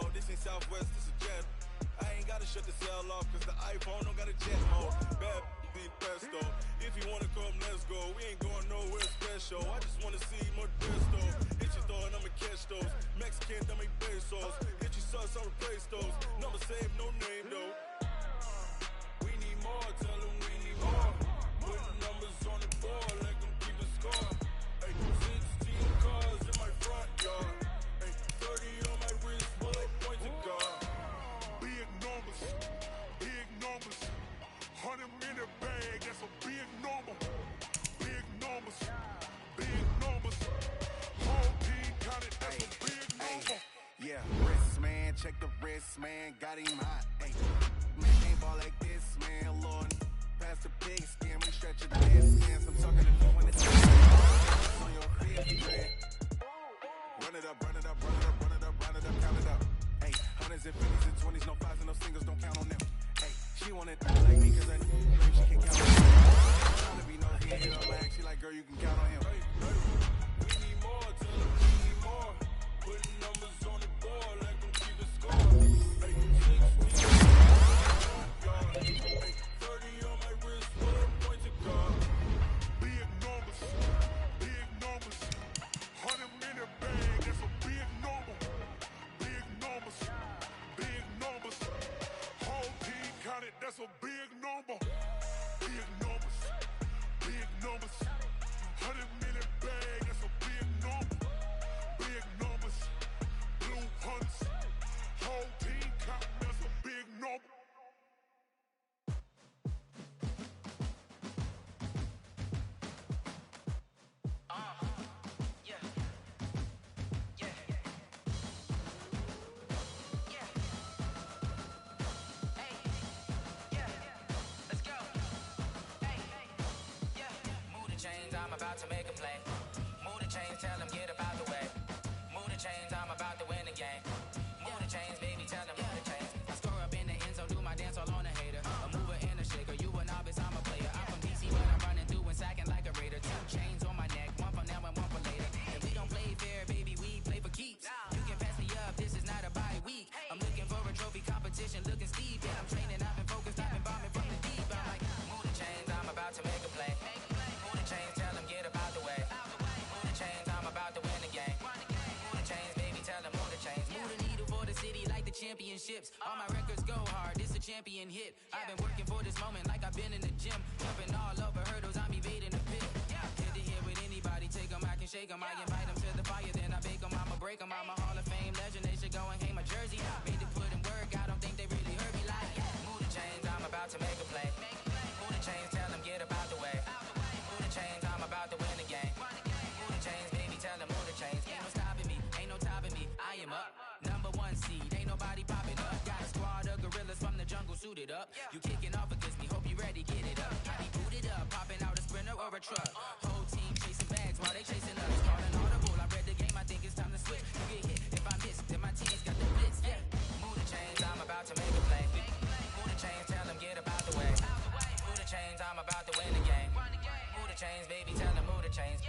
dog. This ain't Southwest, this is jet. I ain't gotta shut the cell off, cause the iPhone don't got a jet mode. Bad be pesto. If you wanna come, let's go. We ain't going nowhere special. I just wanna see more pesto. Hit your throw and I'ma catch those. Mexican, I make pesos. Hit your sauce, I'll replace those. Number save, no name though. We need more, tell them we need more. Putting numbers on the board, let them keep the score. Ay, 16 cars in my front yard. Ay, 30 on my wrist, bullet point to God. Big numbers, big numbers. 100 in a bag, that's a big number. Big numbers, big numbers. Whole team counted, that's a big number. Yeah, wrist man, check the wrist man, got him hot. Ay, man ain't ball like this, man, Lord. Past the pig skin, when stretch your distance. I'm talking to you when it's on your crib, man. Run it up, run it up, run it up, run it up, run it up, count it up. Ay, hundreds and fifties and 20s, no fives and no singles, don't count on them. Ay, she want it like me, cause I know she can count on him. Trying to be nosy and hit up my act, she like, girl, you can count on him. Hey, hey, we need more, tell them we need more. Putting numbers on the board, let them keep the score. Hey, 16 yard. Hey, 30 on my wrist, bullet point to God. Big numbers, big numbers. 100 in a bag, that's a big number. Big numbers, big numbers. Whole team counted, that's a big number. Big numbers, big numbers. 100 in a bag, that's a big number. Big numbers, blue hunts. Whole team counting, that's a big number. I'm about to make a play. Move the chains, tell them get about the way. Move the chains, I'm about to win the game. Move the chains, baby, tell them move the chains. I score up in the end zone, do my dance all on a hater. A mover and a shaker, you a novice, I'm a player. I'm from DC, but I'm running through and sacking like a raider. 2 chains on my neck, one for now and one for later. And we don't play fair, baby, we play for keeps. You can pass me up, this is not a bye week. I'm looking for a trophy competition, looking steep. And I'm training, I've been focused, I've been bombing from the deep. I'm like, move the chains, I'm about to make a play. Move the chains, tell them get about the way. Move the chains, I'm about to win the game. Move the chains, baby, tell them move the chains. Move the needle for the city like the championships. All my records go hard, this a champion hit. I've been working for this moment like I've been in the gym. Jumping all over hurdles, I'm evading the pit. Head to head with anybody, take them, I can shake them. I invite them to the fire, then I bake them. I'ma break them, I'm a Hall of Fame legend. They should go and hang my jersey. Made to put in work, I don't think they really heard me like. Move the chains, I'm about to make a play. Move the chains, tell them get about the way. Move the chains, I'm about to win the game. Move the chains, baby, tell them move the chains. Ain't no stopping me, ain't no topping me. I am up, number 1 seed, ain't nobody popping up. Got a squad of gorillas from the jungle suited up. You kicking off against me, hope you ready, get it up. I be booted up, popping out a sprinter or a truck. Whole team chasing bags while they chasing us. Calling audible, I read the game, I think it's time to switch. You get hit, if I miss, then my team's got the blitz. Yeah, move the chains, I'm about to make a play. Move the chains, tell them get about the way. Move the chains, I'm about to win the game. Move the chains, baby, tell them move the chains.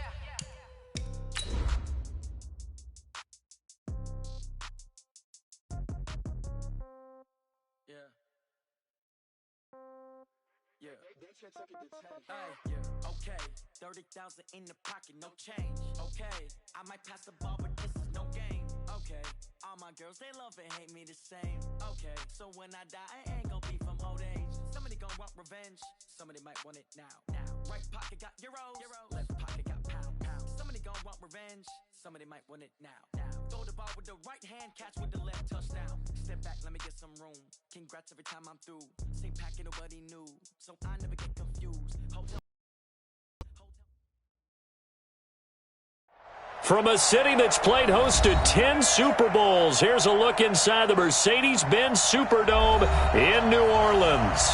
Okay, 30,000 in the pocket, no change. Okay, I might pass the ball, but this is no game. Okay, all my girls, they love and hate me the same. Okay, so when I die, I ain't gon' be from old age. Somebody gon' want revenge, somebody might want it now. Right pocket got euros, left pocket got pound. Somebody gon' want revenge, somebody might want it now. Throw the ball with the right hand, catch with the left, touchdown. Step back, let me get some room. Congrats every time I'm through. Same packet, nobody knew, so I never get confused. From a city that's played host to 10 Super Bowls, here's a look inside the Mercedes-Benz Superdome in New Orleans.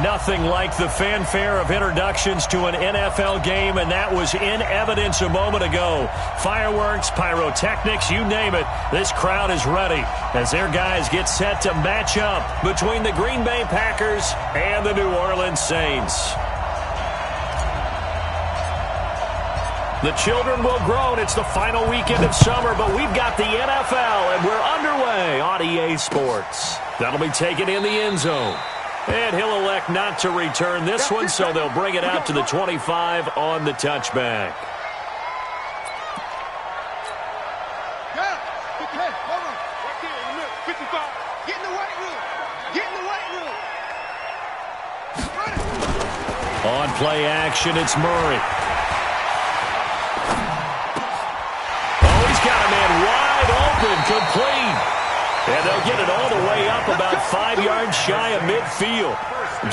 Nothing like the fanfare of introductions to an NFL game, and that was in evidence a moment ago. Fireworks, pyrotechnics, you name it. This crowd is ready as their guys get set to match up between the Green Bay Packers and the New Orleans Saints. The children will groan. It's the final weekend of summer, but we've got the NFL, and we're underway on EA Sports. That'll be taken in the end zone. And he'll elect not to return this one, so they'll bring it out to the 25 on the touchback. On play action, it's Murray. Oh, he's got a man wide open, complete. And they'll get it all the way up about 5 yards shy of midfield.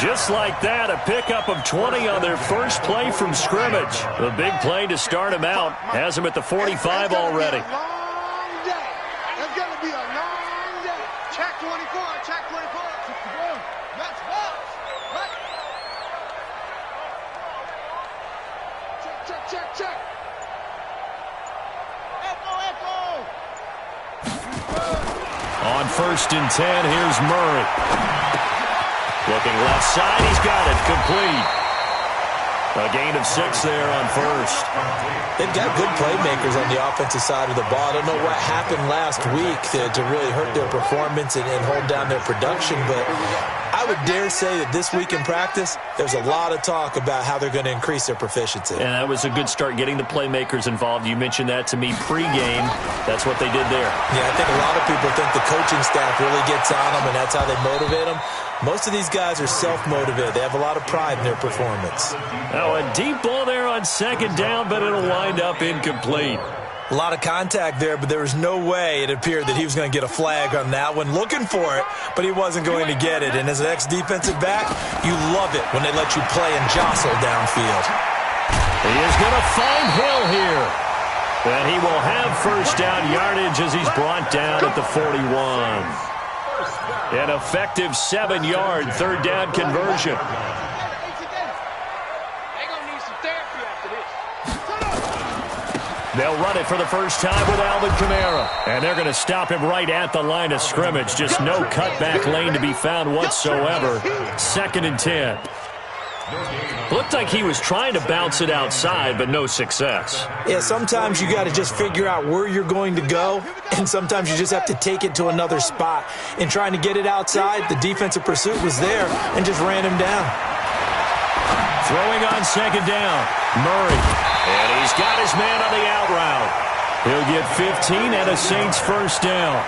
Just like that, a pickup of 20 on their first play from scrimmage. The big play to start him out has him at the 45 already. It's going to be a long day. Check 24, check 24. That's balls. Right. Check. Echo. On 1st and 10, here's Murray. Looking left side, he's got it, complete. A gain of 6 there on 1st. They've got good playmakers on the offensive side of the ball. I don't know what happened last week to really hurt their performance and hold down their production, but I would dare say that this week in practice, there's a lot of talk about how they're going to increase their proficiency. And that was a good start, getting the playmakers involved. You mentioned that to me pregame. That's what they did there. Yeah, I think a lot of people think the coaching staff really gets on them, and that's how they motivate them. Most of these guys are self-motivated. They have a lot of pride in their performance. Now a deep ball there on 2nd down, but it'll wind up incomplete. A lot of contact there, but there was no way it appeared that he was going to get a flag on that one. Looking for it, but he wasn't going to get it. And as an ex-defensive back, you love it when they let you play and jostle downfield. He is going to find Hill here. And he will have 1st down yardage as he's brought down at the 41. An effective 7-yard 3rd down conversion. They'll run it for the first time with Alvin Kamara. And they're going to stop him right at the line of scrimmage. Just no cutback lane to be found whatsoever. 2nd and 10. Looked like he was trying to bounce it outside, but no success. Yeah, sometimes you got to just figure out where you're going to go, and sometimes you just have to take it to another spot. In trying to get it outside, the defensive pursuit was there and just ran him down. Throwing on 2nd down, Murray. And he's got his man on the out route. He'll get 15 and a Saints 1st down.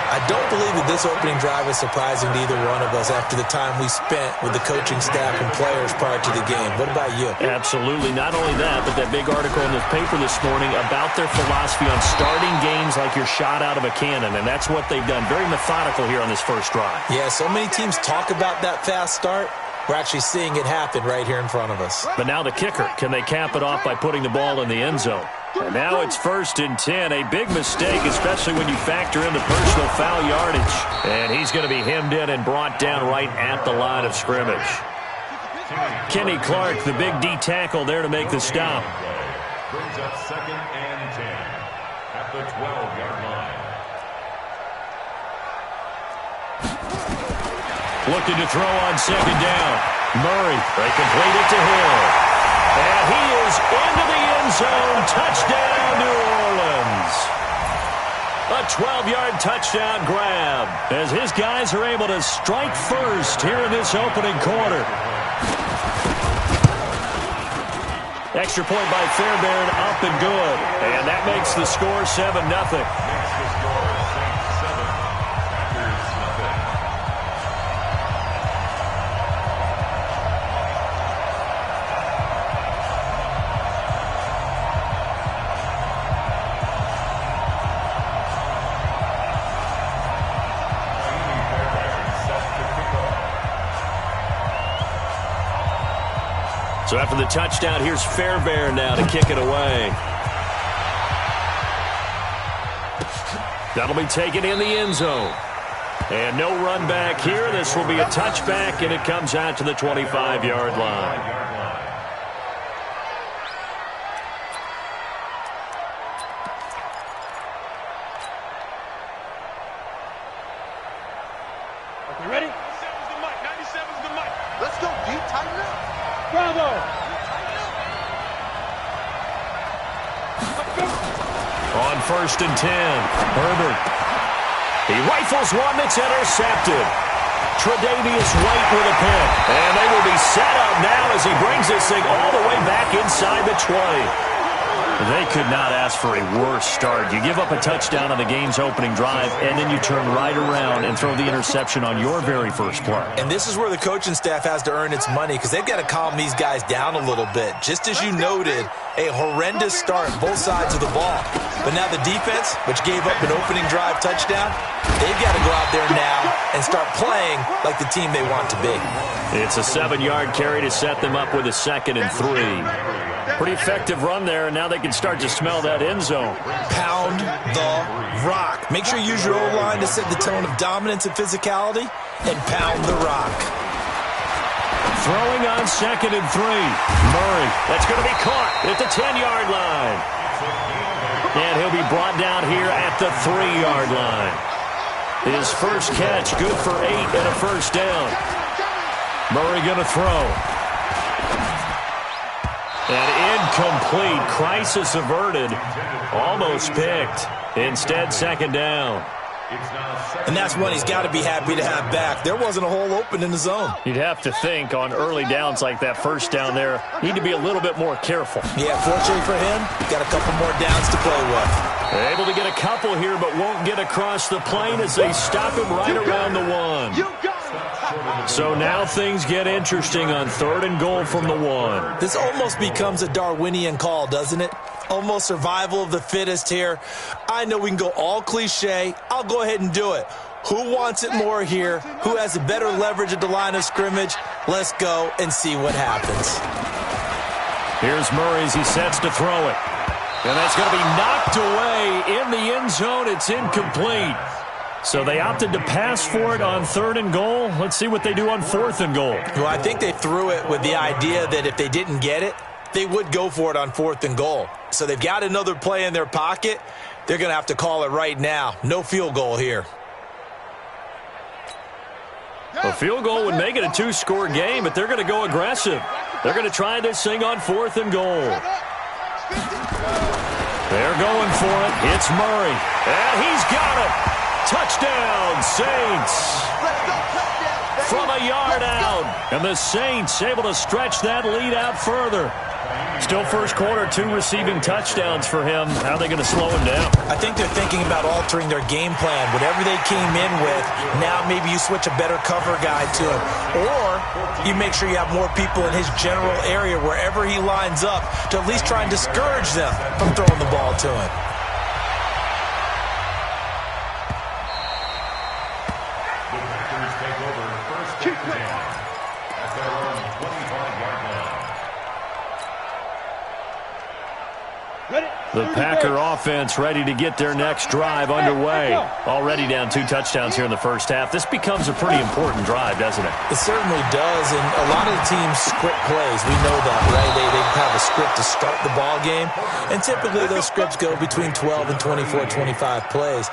I don't believe that this opening drive is surprising to either one of us after the time we spent with the coaching staff and players prior to the game. What about you? Absolutely. Not only that, but that big article in the paper this morning about their philosophy on starting games like you're shot out of a cannon, and that's what they've done. Very methodical here on this first drive. Yeah, so many teams talk about that fast start. We're actually seeing it happen right here in front of us. But now the kicker. Can they cap it off by putting the ball in the end zone? And now it's 1st and 10. A big mistake, especially when you factor in the personal foul yardage. And he's going to be hemmed in and brought down right at the line of scrimmage. Kenny Clark, the big D tackle there to make the stop. Brings up 2nd and 10 at the 12-yard line. Looking to throw on 2nd down. Murray, they complete it to Hill. And he is into the end zone. Touchdown, New Orleans. A 12-yard touchdown grab as his guys are able to strike first here in this opening quarter. Extra point by Fairbairn, up and good. And that makes the score 7-0. So after the touchdown, here's Fairbairn now to kick it away. That'll be taken in the end zone. And no run back here. This will be a touchback, and it comes out to the 25-yard line. You ready? 97's the mic. 97's the mic. Let's go deep, tighten up. Bravo. 1st and 10. Herbert. He rifles one that's intercepted. Tre'Davious White with a pick. And they will be set up now as he brings this thing all the way back inside the 20. They could not ask for a worse start. You give up a touchdown on the game's opening drive, and then you turn right around and throw the interception on your very first play. And this is where the coaching staff has to earn its money because they've got to calm these guys down a little bit. Just as you noted, a horrendous start both sides of the ball. But now the defense, which gave up an opening drive touchdown, they've got to go out there now and start playing like the team they want to be. It's a 7-yard carry to set them up with a 2nd and 3. Pretty effective run there, and now they can start to smell that end zone. Pound the rock. Make sure you use your O-line to set the tone of dominance and physicality, and pound the rock. Throwing on 2nd and 3. Murray, that's going to be caught at the 10-yard line. And he'll be brought down here at the 3-yard line. His first catch, good for 8 and a first down. Murray going to throw. And incomplete. Crisis averted. Almost picked. Instead, 2nd down. And that's one he's got to be happy to have back. There wasn't a hole open in the zone. You'd have to think on early downs like that first down there, need to be a little bit more careful. Yeah, fortunately for him, got a couple more downs to play with. They're able to get a couple here, but won't get across the plane as they stop him right around the 1. So now things get interesting on 3rd and goal from the 1. This almost becomes a Darwinian call, doesn't it? Almost survival of the fittest here. I know we can go all cliche. I'll go ahead and do it. Who wants it more here? Who has a better leverage at the line of scrimmage? Let's go and see what happens. Here's Murray as he sets to throw it. And that's going to be knocked away in the end zone. It's incomplete. So they opted to pass for it on 3rd and goal. Let's see what they do on 4th and goal. Well, I think they threw it with the idea that if they didn't get it, they would go for it on 4th and goal. So they've got another play in their pocket. They're going to have to call it right now. No field goal here. A field goal would make it a 2-score game, but they're going to go aggressive. They're going to try this thing on 4th and goal. They're going for it. It's Murray. And he's got it. Touchdown, Saints. From a yard out. And the Saints able to stretch that lead out further. Still first quarter, 2 receiving touchdowns for him. How are they going to slow him down? I think they're thinking about altering their game plan. Whatever they came in with, now maybe you switch a better cover guy to him. Or you make sure you have more people in his general area wherever he lines up to at least try and discourage them from throwing the ball to him. The Packer offense ready to get their next drive underway. Already down 2 touchdowns here in the first half. This becomes a pretty important drive, doesn't it? It certainly does, and a lot of the teams script plays. We know that, right? They have a script to start the ball game, and typically those scripts go between 12 and 24, 25 plays.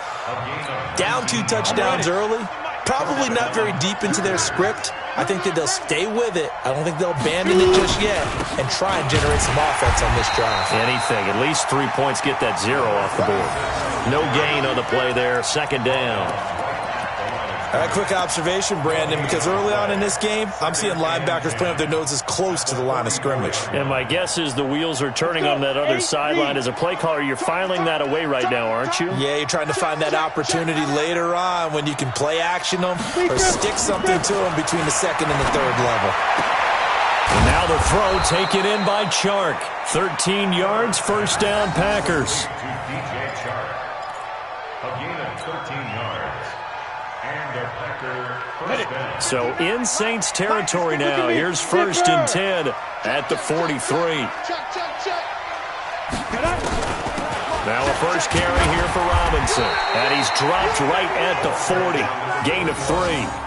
Down 2 touchdowns early, probably not very deep into their script. I think that they'll stay with it. I don't think they'll abandon it just yet and try and generate some offense on this drive. Anything. At least 3 points, get that 0 off the board. No gain on the play there. 2nd down. All right, quick observation, Brandon, because early on in this game, I'm seeing linebackers playing with their noses close to the line of scrimmage. And my guess is the wheels are turning on that other sideline. As a play caller, you're filing that away right now, aren't you? Yeah, you're trying to find that opportunity later on when you can play action them or stick something to them between the 2nd and the 3rd level. And now the throw taken in by Chark. 13 yards, first down, Packers. So in Saints territory now. Here's 1st and 10 at the 43. Now a first carry here for Robinson. And he's dropped right at the 40. Gain of 3.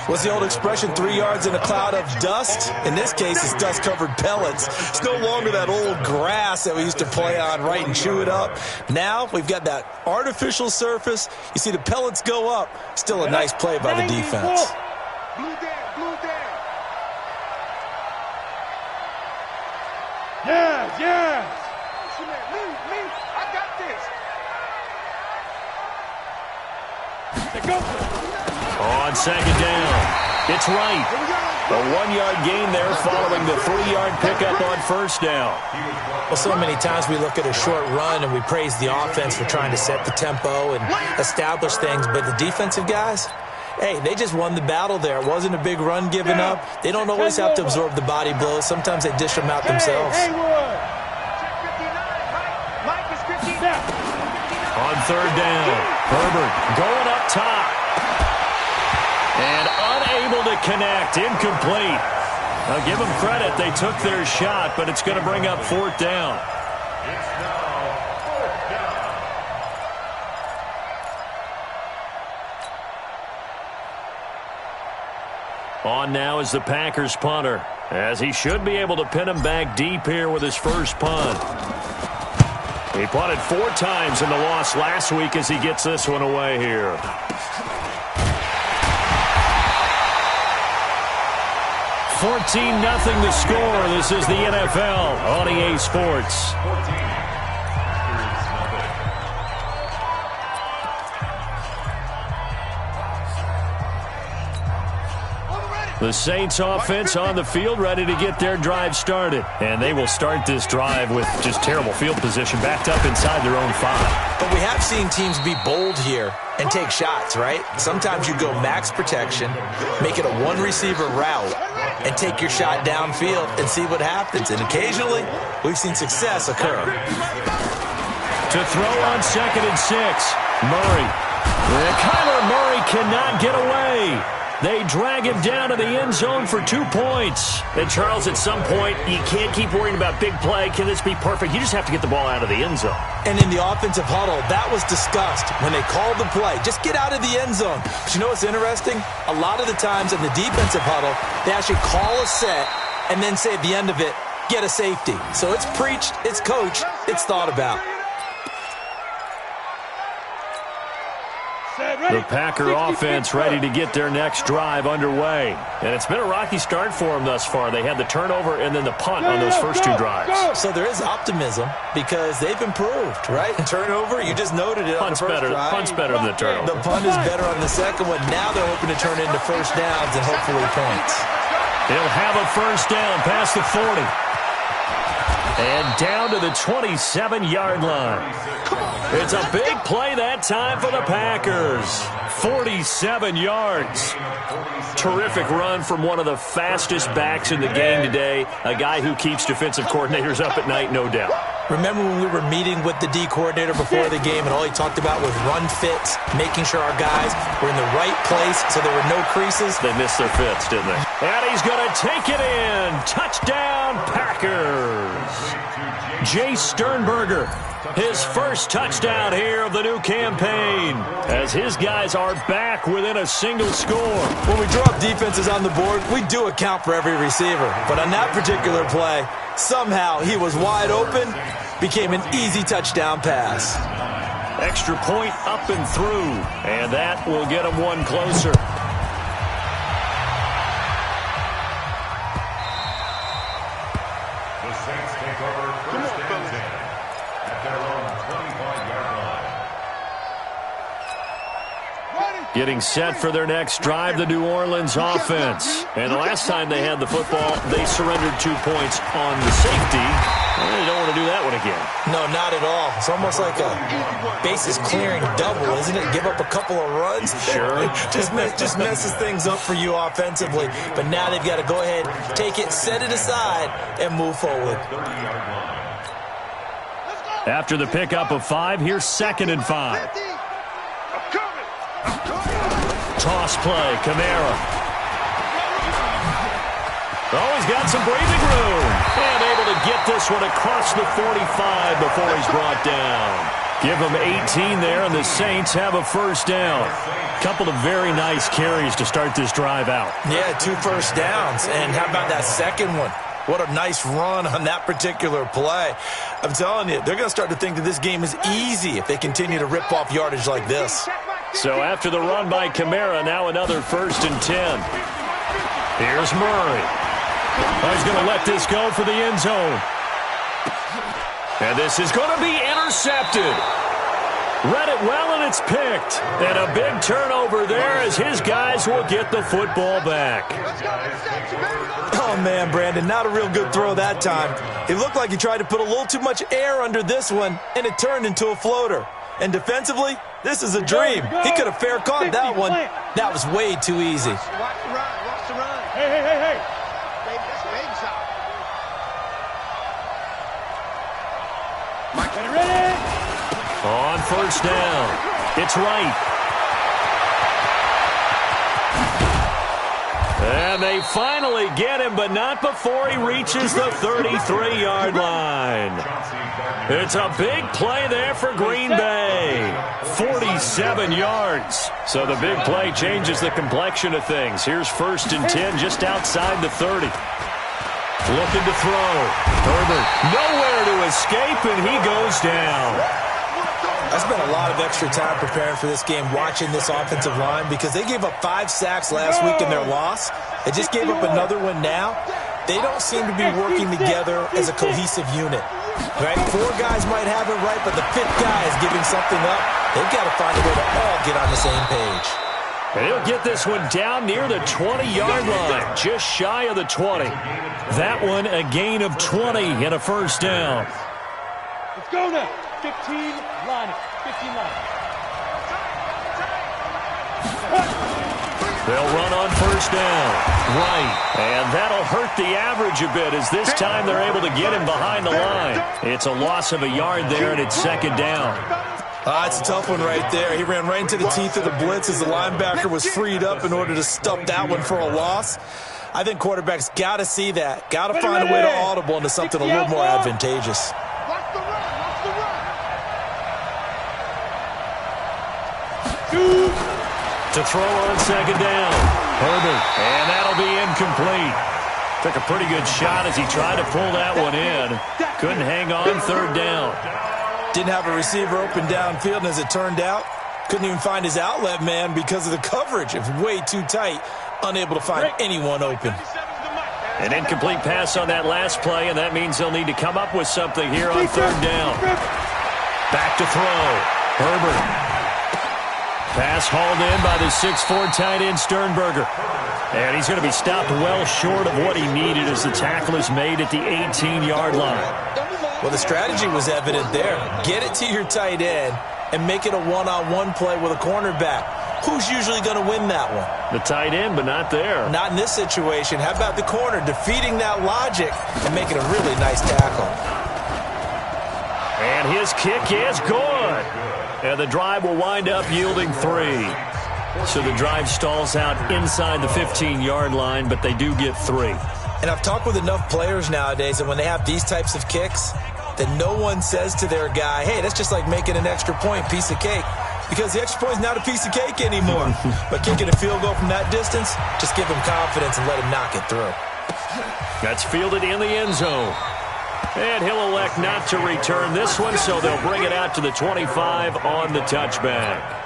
What's the old expression, 3 yards in a cloud of dust? In this case, it's dust-covered pellets. It's no longer that old grass that we used to play on, right, and chew it up. Now we've got that artificial surface. You see the pellets go up. Still a nice play by the defense. Blue down. Yes. Me. I got this. On second down, it's right. A 1-yard gain there following the 3-yard pickup on first down. Well, so many times we look at a short run and we praise the offense for trying to set the tempo and establish things, but the defensive guys, hey, they just won the battle there. It wasn't a big run given up. They don't always have to absorb the body blows. Sometimes they dish them out themselves. On third down, Herbert going up top. And unable to connect, incomplete. Now give them credit, they took their shot, but it's going to bring up fourth down. It's now fourth down. On now is the Packers punter, as he should be able to pin him back deep here with his first punt. He punted 4 times in the loss last week as he gets this one away here. 14-0 the score. This is the NFL on EA Sports. The Saints offense on the field, ready to get their drive started. And they will start this drive with just terrible field position, backed up inside their own 5. But we have seen teams be bold here and take shots, right? Sometimes you go max protection, make it a 1-receiver route, and take your shot downfield and see what happens. And occasionally, we've seen success occur. To throw on 2nd and 6, Murray. And Kyler Murray cannot get away. They drag him down to the end zone for 2 points. And, Charles, at some point, you can't keep worrying about big play. Can this be perfect? You just have to get the ball out of the end zone. And in the offensive huddle, that was discussed when they called the play. Just get out of the end zone. But you know what's interesting? A lot of the times in the defensive huddle, they actually call a set and then say at the end of it, get a safety. So it's preached, it's coached, it's thought about. The Packer offense ready to get their next drive underway. And it's been a rocky start for them thus far. They had the turnover and then the punt on those first 2 drives. So there is optimism because they've improved, right? Turnover, you just noted it Punt's on the first drive. Punt's better than the turnover. The punt is better on the second one. Now they're hoping to turn into first downs and hopefully points. He'll have a first down past the 40. And down to the 27-yard line. It's a big play that time for the Packers. 47 yards. Terrific run from one of the fastest backs in the game today. A guy who keeps defensive coordinators up at night, no doubt. Remember when we were meeting with the D coordinator before the game and all he talked about was run fits, making sure our guys were in the right place so there were no creases? They missed their fits, didn't they? And he's going to take it in. Touchdown, Packers. Jay Sternberger, his first touchdown here of the new campaign, as his guys are back within a single score. When we drop defenses on the board, we do account for every receiver. But on that particular play, somehow he was wide open, became an easy touchdown pass. Extra point up and through, and that will get him one closer. The Saints take over first and 10 at their own 25-yard line. Getting set for their next drive, the New Orleans offense. And the last time they had the football, they surrendered 2 points on the safety. Well, they don't want to do that one again. No, not at all. It's almost like a bases clearing double, isn't it? Give up a couple of runs. Sure. just messes things up for you offensively. But now they've got to go ahead, take it, set it aside, and move forward. After the pickup of 5, here's 2nd and 5. Toss play, Kamara. Oh, he's got some breathing room. And able to get this one across the 45 before he's brought down. Give them 18 there, and the Saints have a first down. Couple of very nice carries to start this drive out. Yeah, 2 first downs. And how about that second one? What a nice run on that particular play. I'm telling you, they're going to start to think that this game is easy if they continue to rip off yardage like this. So after the run by Kamara, now another 1st and 10. Here's Murray. Oh, he's going to let this go for the end zone. And this is going to be intercepted. Read it well, and it's picked. And a big turnover there as his guys will get the football back. Oh, man, Brandon, not a real good throw that time. It looked like he tried to put a little too much air under this one, and it turned into a floater. And defensively, this is a dream. He could have fair caught that one. That was way too easy. Watch the run. Watch the run. Hey. Baby, that's a baby shot. Ready? On first down, it's right. And they finally get him, but not before he reaches the 33-yard line. It's a big play there for Green Bay. 47 yards. So the big play changes the complexion of things. Here's 1st and 10 just outside the 30. Looking to throw. Herbert nowhere to escape, and he goes down. I spent a lot of extra time preparing for this game watching this offensive line because they gave up 5 sacks last week in their loss. They just gave up another one now. They don't seem to be working together as a cohesive unit. Right? 4 guys might have it right, but the 5th guy is giving something up. They've got to find a way to all get on the same page. And he'll get this one down near the 20-yard line, just shy of the 20. That one a gain of 20 and a first down. Let's go now. 15 line. 15 line. They'll run on first down. Right. And that'll hurt the average a bit as this time they're able to get him behind the line. It's a loss of a yard there, and it's 2nd down. It's a tough one right there. He ran right into the teeth of the blitz as the linebacker was freed up in order to stop that one for a loss. I think quarterbacks got to see that. Got to find a way to audible into something a little more advantageous. Watch the run. Watch the run. To throw on 2nd down. Herbert. And that'll be incomplete. Took a pretty good shot as he tried to pull that one in. Couldn't hang on 3rd down. Didn't have a receiver open downfield, and as it turned out, couldn't even find his outlet man because of the coverage. It was way too tight, unable to find anyone open. An incomplete pass on that last play, and that means they'll need to come up with something here on 3rd down. Back to throw. Herbert. Pass hauled in by the 6'4" tight end Sternberger. And he's going to be stopped well short of what he needed as the tackle is made at the 18-yard line. Well, the strategy was evident there. Get it to your tight end and make it a one-on-one play with a cornerback. Who's usually going to win that one? The tight end, but not there. Not in this situation. How about the corner defeating that logic and making a really nice tackle? And his kick is good. And the drive will wind up yielding 3. So the drive stalls out inside the 15-yard line, but they do get 3. And I've talked with enough players nowadays that when they have these types of kicks, that no one says to their guy, hey, that's just like making an extra point, piece of cake. Because the extra point is not a piece of cake anymore. But kicking a field goal from that distance, just give him confidence and let him knock it through. That's fielded in the end zone. And he'll elect not to return this one, so they'll bring it out to the 25 on the touchback.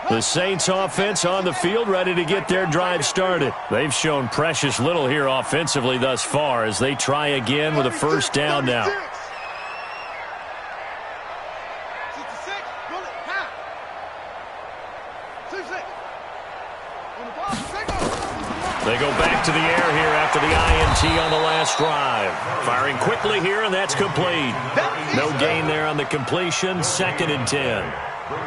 The Saints offense on the field, ready to get their drive started. They've shown precious little here offensively thus far as they try again with a first down now. They go back to the air here after the INT on the last drive. Firing quickly here, and that's complete. No gain there on the completion. 2nd and 10.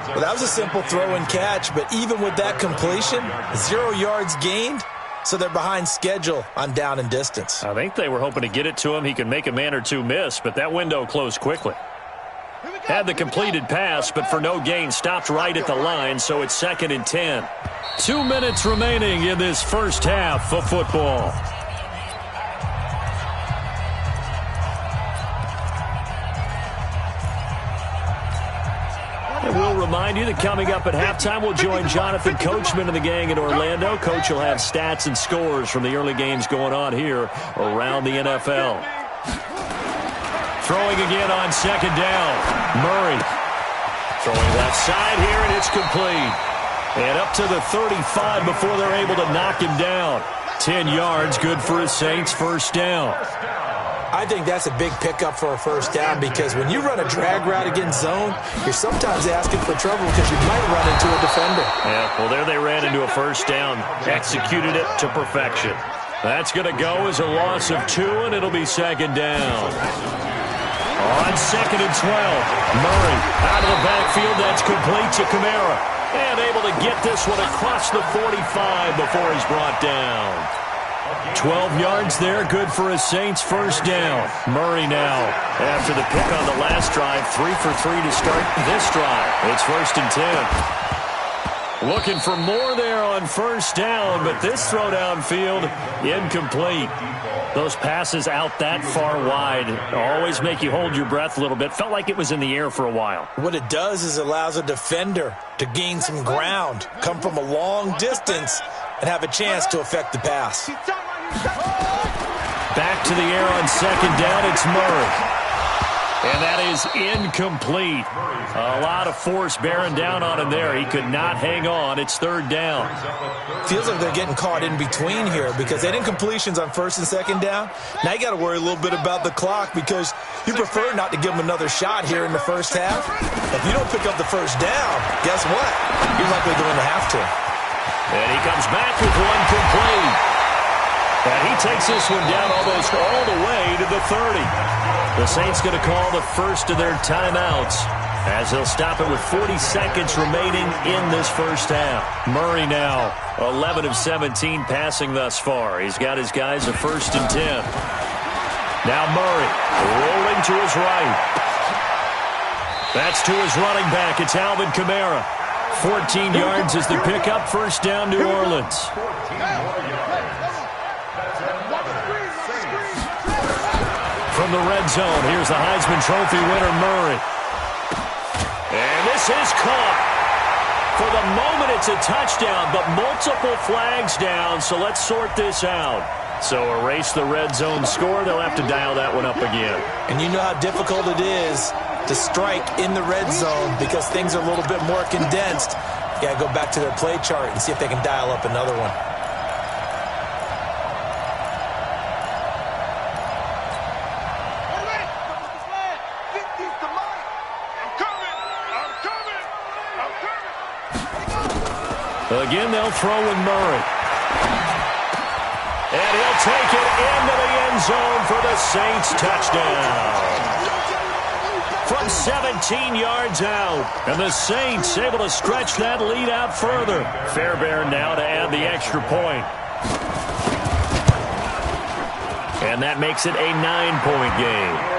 Well, that was a simple throw and catch, but even with that completion, 0 yards gained, so they're behind schedule on down and distance. I think they were hoping to get it to him. He could make a man or two miss, but that window closed quickly. Had the completed pass, but for no gain, stopped right at the line, so it's 2nd and 10. 2 minutes remaining in this first half of football. And we'll remind you that coming up at halftime, we'll join Jonathan Coachman and the gang in Orlando. Coach will have stats and scores from the early games going on here around the NFL. Throwing again on 2nd down. Murray throwing left side here, and it's complete. And up to the 35 before they're able to knock him down. 10 yards, good for a Saints first down. I think that's a big pickup for a first down because when you run a drag route against zone, you're sometimes asking for trouble because you might run into a defender. Yeah, well, there they ran into a first down, executed it to perfection. That's going to go as a loss of 2, and it'll be second down. On second and 12, Murray out of the backfield. That's complete to Kamara. And able to get this one across the 45 before he's brought down. 12 yards there, good for a Saints first down. Murray now, after the pick on the last drive, 3 for 3 to start this drive. It's first and 10. Looking for more there on first down, but this throw downfield, incomplete. Those passes out that far wide always make you hold your breath a little bit. Felt like it was in the air for a while. What it does is it allows a defender to gain some ground, come from a long distance, and have a chance to affect the pass. Back to the air on second down, it's Murray. And that is incomplete. A lot of force bearing down on him there. He could not hang on. It's third down. Feels like they're getting caught in between here because they had incompletions on first and second down. Now you got to worry a little bit about the clock because you prefer not to give them another shot here in the first half. If you don't pick up the first down, guess what? You're likely going to have to. And he comes back with one complete. And he takes this one down almost all the way to the 30. The Saints going to call the first of their timeouts as they'll stop it with 40 seconds remaining in this first half. Murray now, 11 of 17 passing thus far. He's got his guys a first and 10. Now Murray rolling to his right. That's to his running back. It's Alvin Kamara. 14 yards is the pickup. First down, New Orleans. From the red zone, here's the Heisman Trophy winner, Murray. And this is caught. For the moment, it's a touchdown, but multiple flags down, so let's sort this out. So erase the red zone score. They'll have to dial that one up again. And you know how difficult it is to strike in the red zone because things are a little bit more condensed. You got to go back to their play chart and see if they can dial up another one. Again, they'll throw with Murray. And he'll take it into the end zone for the Saints touchdown. From 17 yards out. And the Saints able to stretch that lead out further. Fairbairn now to add the extra point. And that makes it a 9-point game.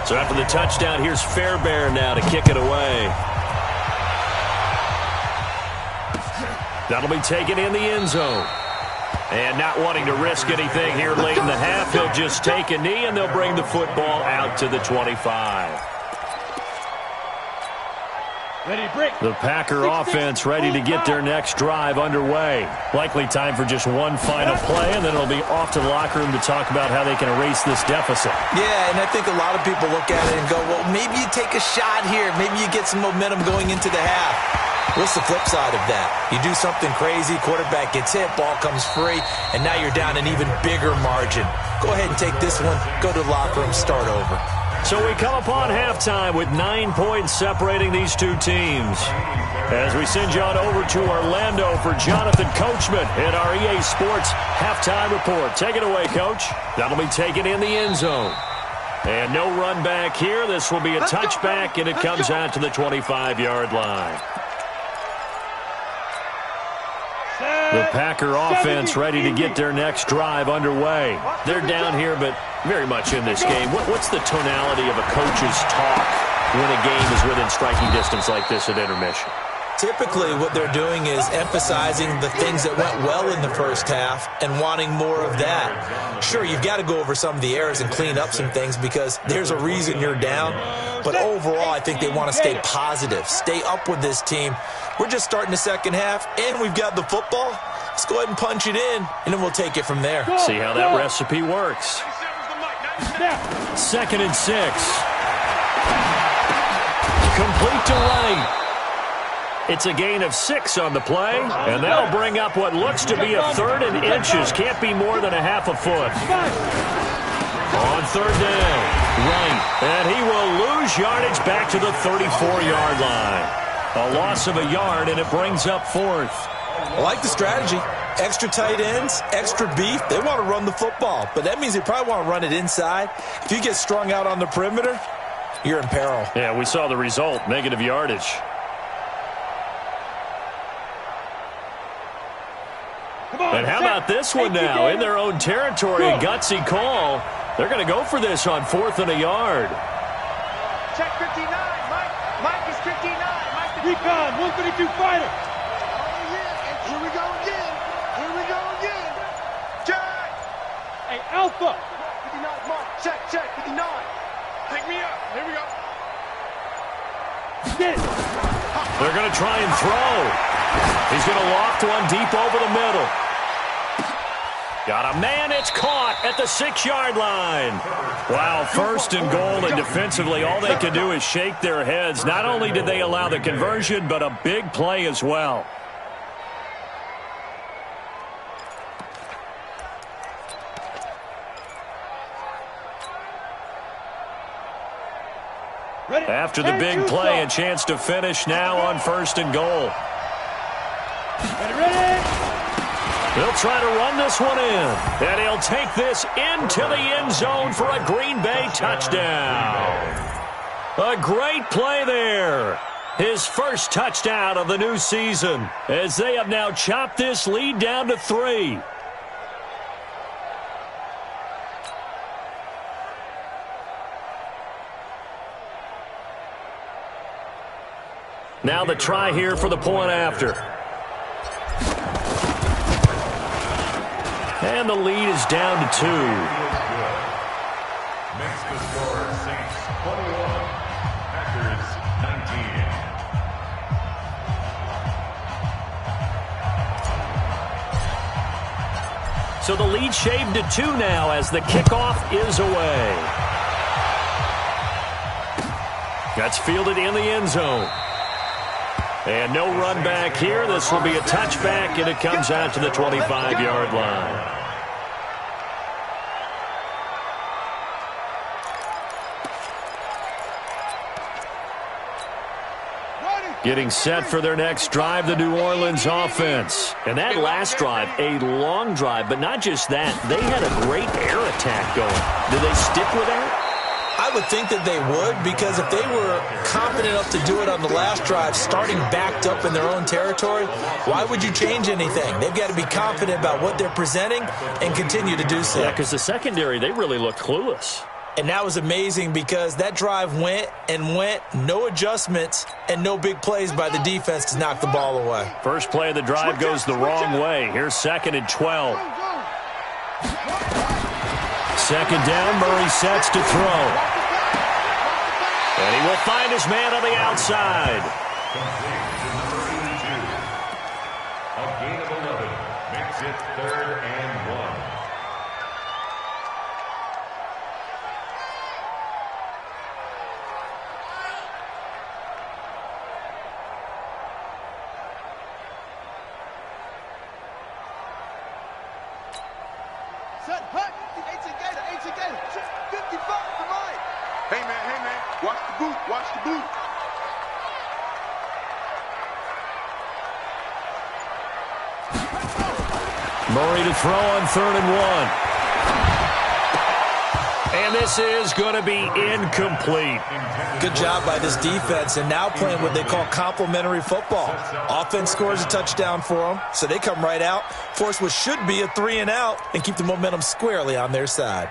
So after the touchdown, here's Fairbairn now to kick it away. That'll be taken in the end zone. And not wanting to risk anything here late in the half, he'll just take a knee, and they'll bring the football out to the 25. The Packer offense ready to get their next drive underway. Likely time for just one final play, and then it'll be off to the locker room to talk about how they can erase this deficit. Yeah, and I think a lot of people look at it and go, well, maybe you take a shot here. Maybe you get some momentum going into the half. What's the flip side of that? You do something crazy, quarterback gets hit, ball comes free, and now you're down an even bigger margin. Go ahead and take this one, go to the locker room, start over. So we come upon halftime with 9 points separating these two teams. As we send you on over to Orlando for Jonathan Coachman in our EA Sports halftime report. Take it away, Coach. That'll be taken in the end zone. And no run back here. This will be a touchback, and it comes out to the 25-yard line. The Packer offense ready to get their next drive underway. They're down here, but very much in this game. What's the tonality of a coach's talk when a game is within striking distance like this at intermission? Typically, what they're doing is emphasizing the things that went well in the first half and wanting more of that. Sure, you've got to go over some of the errors and clean up some things because there's a reason you're down. But overall, I think they want to stay positive, stay up with this team. We're just starting the second half, and we've got the football. Let's go ahead and punch it in, and then we'll take it from there. See how that recipe works. 2nd and 6. Complete to right. It's a gain of 6 on the play, and that'll bring up what looks to be a 3rd and inches. Can't be more than a half a foot. On 3rd down, right, and he will lose yardage back to the 34-yard line. A loss of a yard, and it brings up 4th. I like the strategy. Extra tight ends, extra beef. They want to run the football, but that means they probably want to run it inside. If you get strung out on the perimeter, you're in peril. Yeah, we saw the result, negative yardage. And how about this one now? In their own territory, a gutsy call. They're going to go for this on 4th and a yard. Check 59, Mike. Mike is 59. Mike is 59. Recon, 132 fighter. Oh, yeah. And here we go again. Here we go again. Check. Hey, Alpha. 59, Mark. Check, 59. Pick me up. Here we go. Get it. They're going to try and throw. He's going to loft one deep over the middle. Got a man, it's caught at the 6-yard line. Wow, 1st and goal, and defensively all they can do is shake their heads. Not only did they allow the conversion, but a big play as well. After the big play, a chance to finish now on 1st and goal. Ready. They'll try to run this one in, and he'll take this into the end zone for a Green Bay touchdown. A great play there. His first touchdown of the new season, as they have now chopped this lead down to 3. Now the try here for the point after. And the lead is down to 2. Makes the score Saints 21, Packers 19. So the lead shaved to 2 now as the kickoff is away. That's fielded in the end zone. And no run back here. This will be a touchback, and it comes out to the 25-yard line. Getting set for their next drive, the New Orleans offense. And that last drive, a long drive, but not just that. They had a great air attack going. Did they stick with that? I would think that they would, because if they were confident enough to do it on the last drive, starting backed up in their own territory, why would you change anything? They've got to be confident about what they're presenting and continue to do so. Yeah, because the secondary, they really look clueless. And that was amazing because that drive went and went, no adjustments, and no big plays by the defense to knock the ball away. First play of the drive goes the wrong way. Here's 2nd and 12. 2nd down, Murray sets to throw. And he will find his man on the outside. A gain of 11 makes it 3rd and 1. Set, hut. 18 Gator. 55 for Mike. Hey, man. Watch the boot. Murray to throw on 3rd and 1. And this is going to be incomplete. Good job by this defense, and now playing what they call complementary football. Offense scores a touchdown for them, so they come right out, force what should be a 3 and out, and keep the momentum squarely on their side.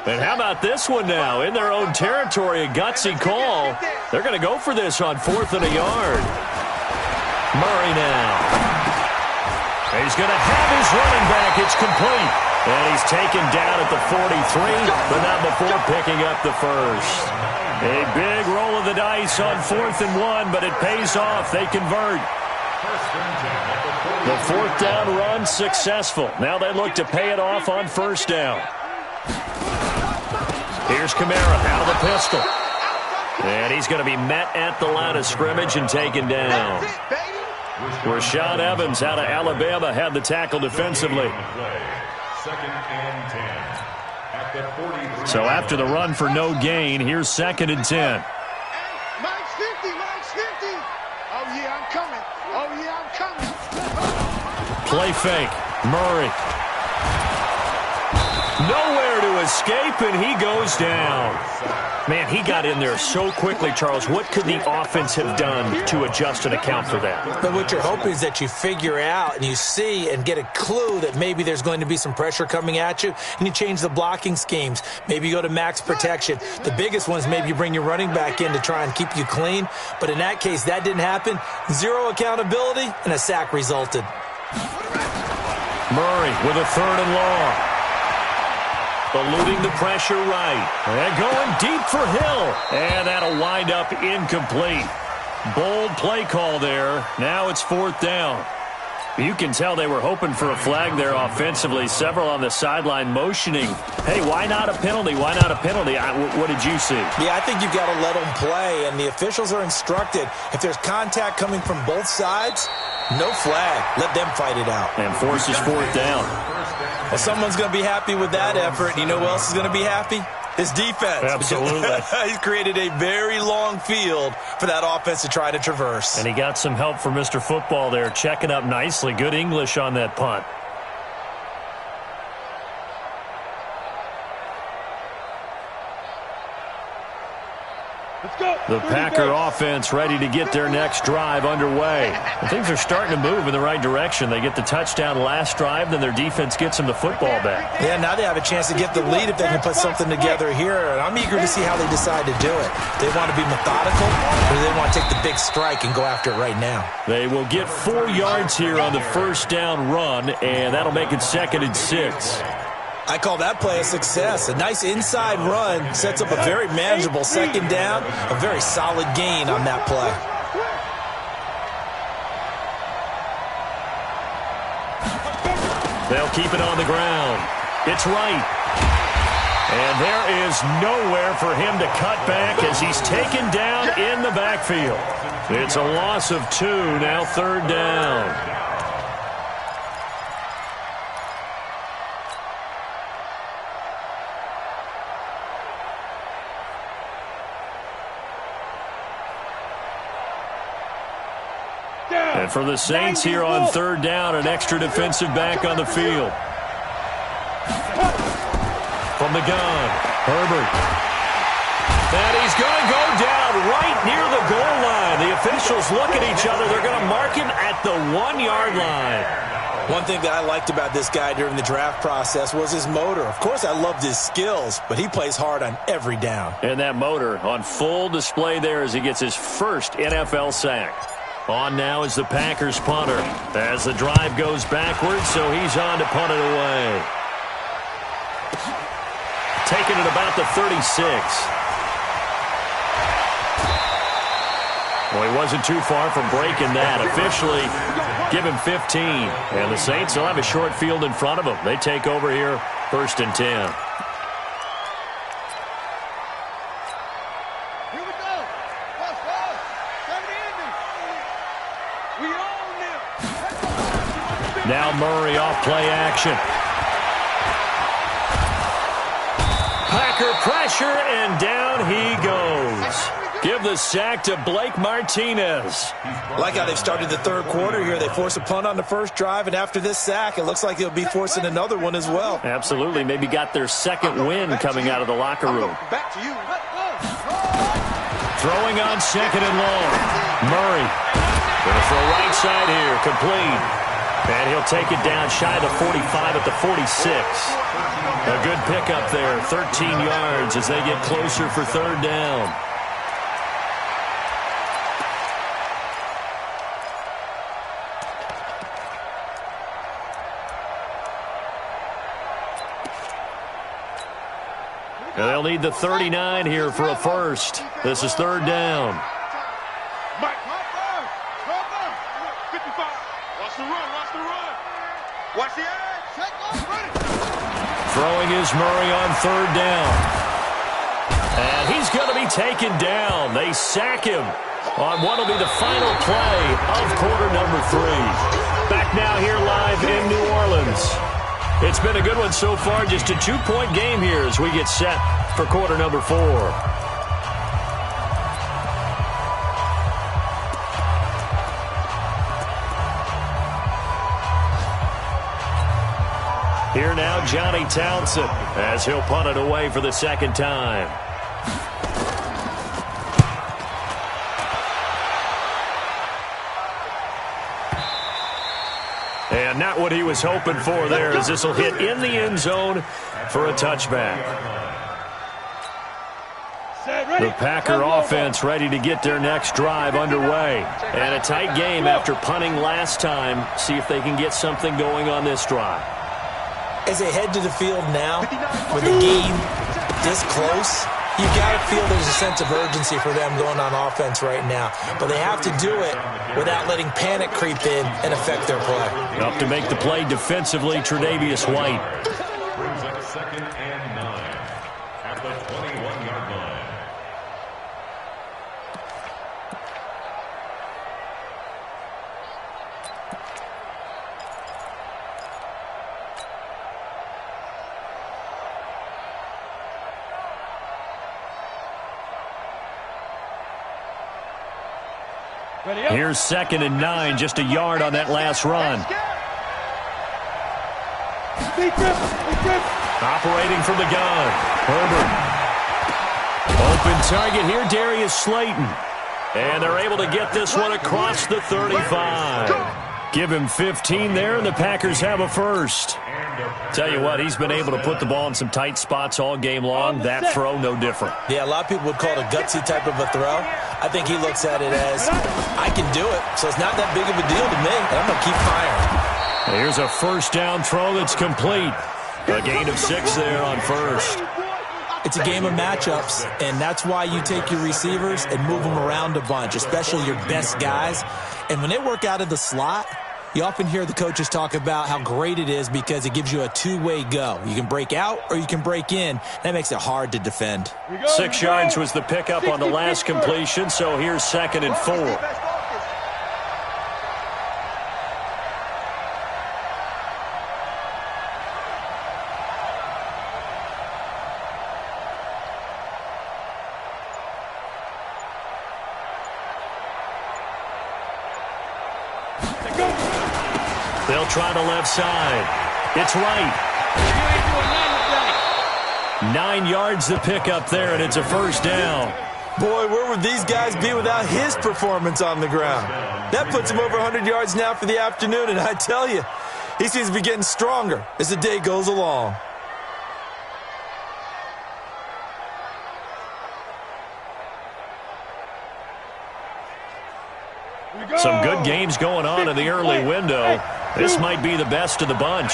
And how about this one now? In their own territory, a gutsy call. They're going to go for this on 4th and a yard. Murray now. He's going to have his running back. It's complete. And he's taken down at the 43, but not before picking up the first. A big roll of the dice on 4th and 1, but it pays off. They convert. The 4th down run successful. Now they look to pay it off on 1st down. Here's Kamara out of the pistol. And he's going to be met at the line of scrimmage and taken down. Rashaan Evans out of Alabama had the tackle defensively. So after the run for no gain, here's 2nd and 10. Mike's 50, Mike's 50. Oh, yeah, I'm coming. Oh, yeah, I'm coming. Play fake. Murray. Nowhere to escape, and he goes down. Man, he got in there so quickly, Charles. What could the offense have done to adjust and account for that? But what you're hoping is that you figure out and you see and get a clue that maybe there's going to be some pressure coming at you, and you change the blocking schemes. Maybe you go to max protection. The biggest one is maybe you bring your running back in to try and keep you clean. But in that case, that didn't happen. Zero accountability, and a sack resulted. Murray with a 3rd and long. Eluding the pressure right. And going deep for Hill. And that'll wind up incomplete. Bold play call there. Now it's 4th down. You can tell they were hoping for a flag there offensively. Several on the sideline motioning. Hey, why not a penalty? Why not a penalty? What did you see? Yeah, I think you've got to let them play. And the officials are instructed, if there's contact coming from both sides, no flag. Let them fight it out. And forces 4th down. Well, someone's going to be happy with that effort. You know who else is going to be happy? His defense. Absolutely. He's created a very long field for that offense to try to traverse. And he got some help from Mr. Football there, checking up nicely. Good English on that punt. The Packer offense ready to get their next drive underway. And things are starting to move in the right direction. They get the touchdown last drive, then their defense gets them the football back. Yeah, now they have a chance to get the lead if they can put something together here. And I'm eager to see how they decide to do it. They want to be methodical, or do they want to take the big strike and go after it right now? They will get 4 yards here on the 1st down run, and that'll make it 2nd and 6. I call that play a success. A nice inside run sets up a very manageable 2nd down, a very solid gain on that play. They'll keep it on the ground. It's right. And there is nowhere for him to cut back as he's taken down in the backfield. It's a loss of 2, now 3rd down. And for the Saints here on 3rd down, an extra defensive back on the field. From the gun, Herbert. And he's going to go down right near the goal line. The officials look at each other. They're going to mark him at the 1-yard line. One thing that I liked about this guy during the draft process was his motor. Of course, I loved his skills, but he plays hard on every down. And that motor on full display there as he gets his first NFL sack. On now is the Packers punter as the drive goes backwards, so he's on to punt it away. Taking it about the 36. Well, he wasn't too far from breaking that. Officially, give him 15. And the Saints will have a short field in front of them. They take over here, 1st and 10. Now Murray off play action. Packer pressure, and down he goes. Give the sack to Blake Martinez. Like how they've started the 3rd quarter here. They force a punt on the first drive, and after this sack, it looks like they'll be forcing another one as well. Absolutely. Maybe got their 2nd win coming out of the locker room. Throwing on 2nd and long. Murray. Going to throw right side here. Complete. And he'll take it down shy of the 45 at the 46. A good pickup there, 13 yards as they get closer for third down. And they'll need the 39 here for a first. This is third down. Mike, 55. Watch the run, watch the run. Watch the edge. Throwing is Murray on third down. And he's going to be taken down. They sack him on what will be the final play of quarter number 3. Back now here live in New Orleans. It's been a good one so far. Just a 2-point game here as we get set for quarter number 4. Here now, Johnny Townsend, as he'll punt it away for the second time. And not what he was hoping for there, as this will hit in the end zone for a touchback. The Packer offense ready to get their next drive underway. And a tight game after punting last time. See if they can get something going on this drive. As they head to the field now, with the game this close, you got to feel there's a sense of urgency for them going on offense right now. But they have to do it without letting panic creep in and affect their play. Up to make the play defensively, Tre'Davious White. Brings up 2nd and 9 at the 21-yard line. Here's 2nd and 9, just a yard on that last run. Operating from the gun, Herbert. Open target here, Darius Slayton. And they're able to get this one across the 35. Give him 15 there, and the Packers have a first. Tell you what, he's been able to put the ball in some tight spots all game long. That throw, no different. Yeah, a lot of people would call it a gutsy type of a throw. I think he looks at it as, I can do it, so it's not that big of a deal to me, and I'm going to keep firing. Here's a first down throw that's complete. A gain of 6 there on first. It's a game of matchups, and that's why you take your receivers and move them around a bunch, especially your best guys. And when they work out of the slot, you often hear the coaches talk about how great it is because it gives you a two-way go. You can break out or you can break in. That makes it hard to defend. 6 yards was the pickup on the last completion, so here's 2nd and 4. They'll try the left side. It's right. 9 yards the pickup there, and it's a first down. Boy, where would these guys be without his performance on the ground? That puts him over 100 yards now for the afternoon, and I tell you, he seems to be getting stronger as the day goes along. Some good games going on in the early window. This might be the best of the bunch.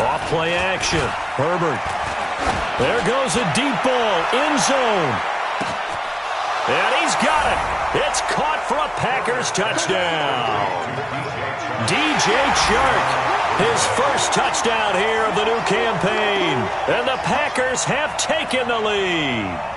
Off play action. Herbert. There goes a deep ball. End zone. And he's got it. It's caught for a Packers touchdown. DJ Chark. His first touchdown here of the new campaign. And the Packers have taken the lead.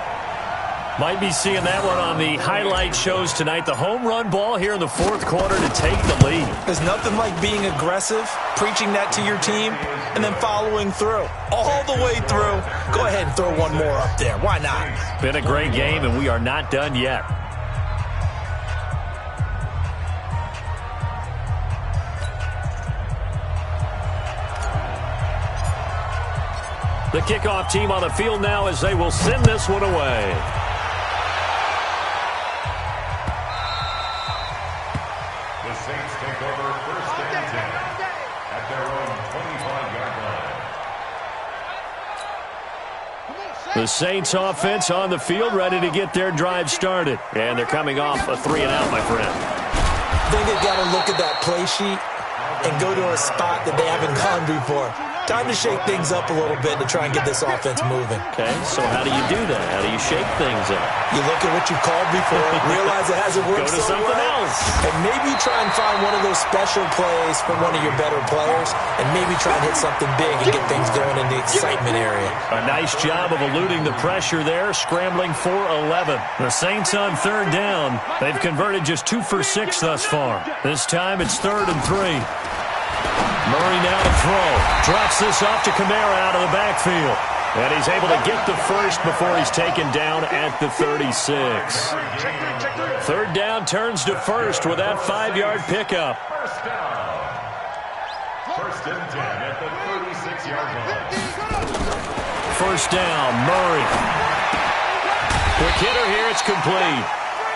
Might be seeing that one on the highlight shows tonight. The home run ball here in the fourth quarter to take the lead. There's nothing like being aggressive, preaching that to your team, and then following through. All the way through. Go ahead and throw one more up there. Why not? Been a great game, and we are not done yet. The kickoff team on the field now as they will send this one away. Saints take over first and 10 at their own 25-yard line. The Saints offense on the field, ready to get their drive started. And they're coming off a 3-and-out, my friend. I think they've got to look at that play sheet and go to a spot that they haven't gone before. Time to shake things up a little bit to try and get this offense moving. Okay, so how do you do that? How do you shake things up? You look at what you called before, realize it hasn't worked Go to so something well, else. and maybe try and find one of those special plays from one of your better players, and maybe try and hit something big and get things going in the excitement area. A nice job of eluding the pressure there, scrambling for 11. The Saints on third down. They've converted just 2 for 6 thus far. This time it's 3rd and 3. Murray now to throw. Drops this off to Kamara out of the backfield. And he's able to get the first before he's taken down at the 36. Third down turns to first with that 5-yard pickup. First down. First and 10 at the 36-yard line. First down, Murray. Quick hitter here, it's complete.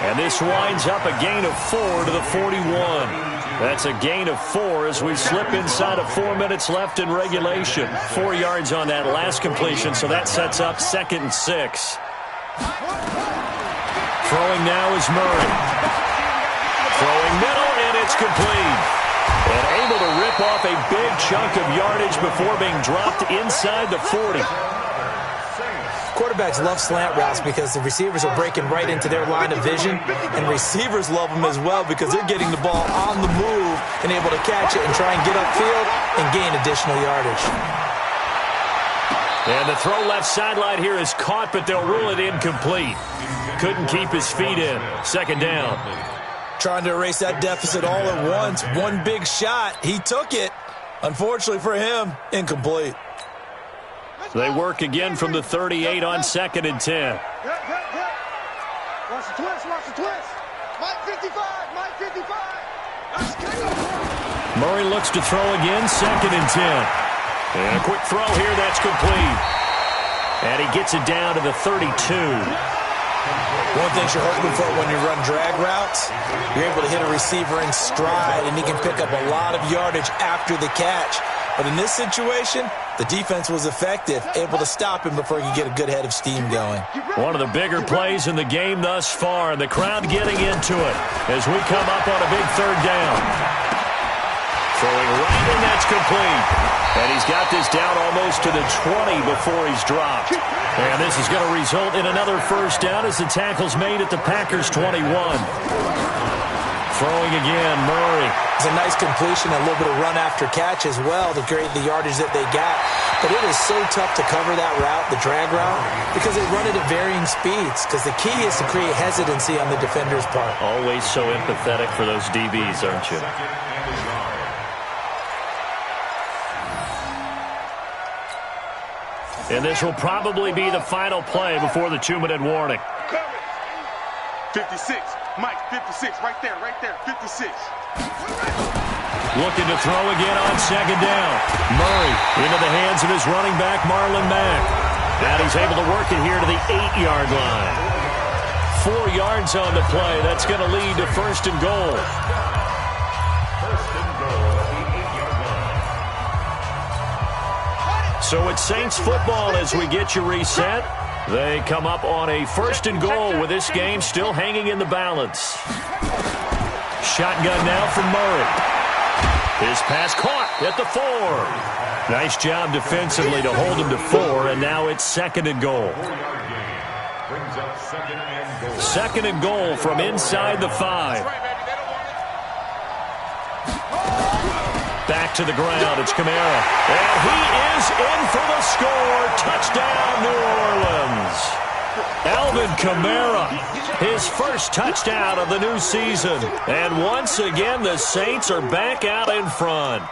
And this winds up a gain of 4 to the 41. That's a gain of 4 as we slip inside of 4 minutes left in regulation. 4 yards on that last completion, so that sets up 2nd and 6. Throwing now is Murray. Throwing middle, and it's complete. And able to rip off a big chunk of yardage before being dropped inside the 40. Quarterbacks love slant routes because the receivers are breaking right into their line of vision, and receivers love them as well because they're getting the ball on the move and able to catch it and try and get upfield and gain additional yardage. And the throw left sideline here is caught, but they'll rule it incomplete. Couldn't keep his feet in. 2nd down. Trying to erase that deficit all at once. One big shot. He took it. Unfortunately for him, incomplete. They work again from the 38 on 2nd and 10. Watch the twist, watch the twist. Mike 55, Mike 55. Murray looks to throw again, 2nd and 10. And a quick throw here, that's complete. And he gets it down to the 32. One thing you're hoping for when you run drag routes, you're able to hit a receiver in stride, and he can pick up a lot of yardage after the catch. But in this situation, the defense was effective, able to stop him before he could get a good head of steam going. One of the bigger plays in the game thus far, and the crowd getting into it as we come up on a big 3rd down. Throwing right, and that's complete. And he's got this down almost to the 20 before he's dropped. And this is going to result in another first down as the tackle's made at the Packers' 21. Throwing again, Murray. It's a nice completion, a little bit of run after catch as well to create the yardage that they got. But it is so tough to cover that route, the drag route, because they run it at varying speeds. Because the key is to create hesitancy on the defender's part. Always so empathetic for those DBs, aren't you? And this will probably be the final play before the 2-minute warning. 56. Mike, 56. Right there, 56. Looking to throw again on 2nd down. Murray into the hands of his running back, Marlon Mack. And he's able to work it here to the 8-yard line. 4 yards on the play. That's going to lead to 1st and goal. First and goal at the 8-yard line. So it's Saints football as we get you reset. They come up on a 1st and goal with this game still hanging in the balance. Shotgun now from Murray. His pass caught at the 4. Nice job defensively to hold him to 4, and now it's 2nd and goal. 4-yard gain brings up 2nd and goal. 2nd and goal from inside the 5. Back to the ground, it's Kamara. And he is in for the score. Touchdown, New Orleans. Alvin Kamara, his first touchdown of the new season. And once again, the Saints are back out in front.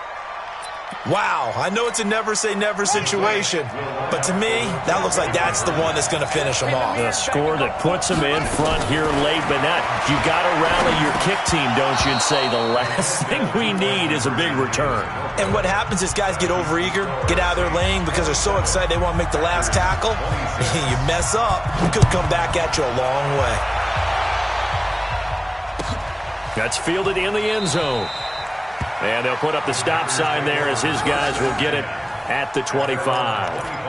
Wow, I know it's a never-say-never situation, but to me, that looks like that's the one that's going to finish them off. The score that puts them in front here late, but not. You got to rally your kick team, don't you, and say the last thing we need is a big return. And what happens is guys get overeager, get out of their lane because they're so excited they want to make the last tackle. You mess up, it could come back at you a long way. That's fielded in the end zone. And they'll put up the stop sign there as his guys will get it at the 25.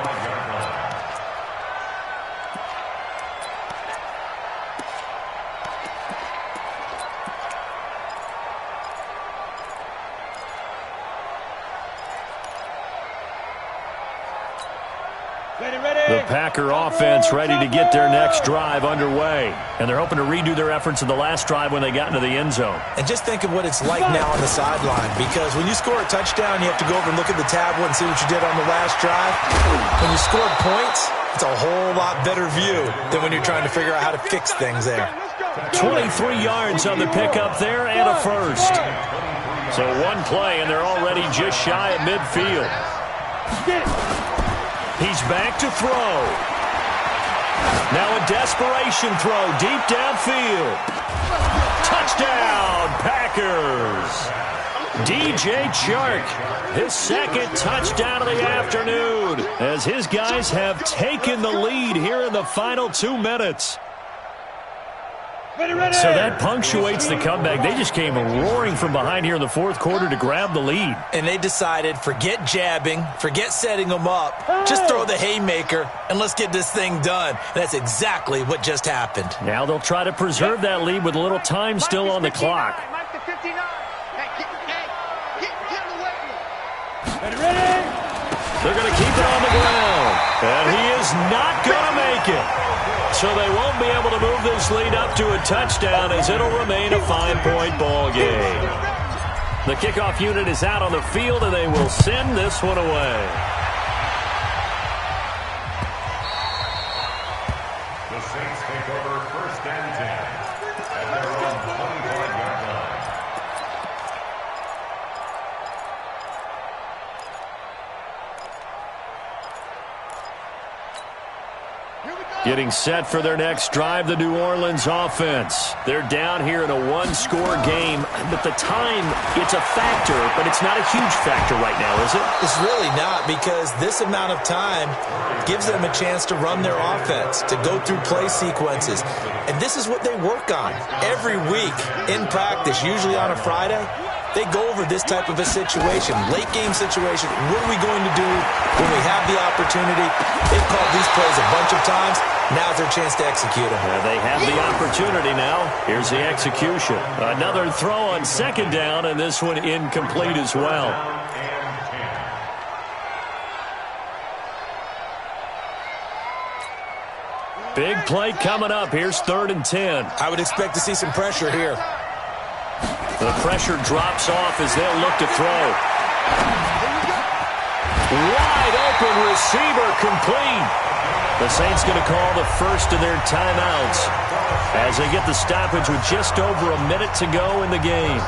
The Packer offense ready to get their next drive underway. And they're hoping to redo their efforts in the last drive when they got into the end zone. And just think of what it's like now on the sideline, because when you score a touchdown, you have to go over and look at the tablet and see what you did on the last drive. When you score points, it's a whole lot better view than when you're trying to figure out how to fix things there. 23 yards on the pickup there and a first. So one play, and they're already just shy of midfield. He's back to throw. Now a desperation throw deep downfield. Touchdown, Packers. DJ Chark, his second touchdown of the afternoon, as his guys have taken the lead here in the final 2 minutes. So that punctuates the comeback. They just came roaring from behind here in the fourth quarter to grab the lead. And they decided, forget jabbing, forget setting them up. Just throw the haymaker, and let's get this thing done. That's exactly what just happened. Now they'll try to preserve that lead with a little time still on the clock. They're going to keep it on the ground. And he is not going to make it. So they won't be able to move this lead up to a touchdown, as it'll remain a 5-point ball game. The kickoff unit is out on the field, and they will send this one away. The Saints take over 1st and 10 at their own 25-yard line. Getting set for their next drive, the New Orleans offense. They're down here in a one-score game, but the time, it's a factor, but it's not a huge factor right now, is it? It's really not, because this amount of time gives them a chance to run their offense, to go through play sequences. And this is what they work on every week in practice, usually on a Friday. They go over this type of a situation, late game situation. What are we going to do when we have the opportunity? They've called these plays a bunch of times. Now's their chance to execute them. They have the opportunity now. Here's the execution. Another throw on 2nd down, and this one incomplete as well. Big play coming up. Here's 3rd and 10. I would expect to see some pressure here. The pressure drops off as they'll look to throw. Wide open receiver, complete. The Saints going to call the first of their timeouts as they get the stoppage with just over a minute to go in the game.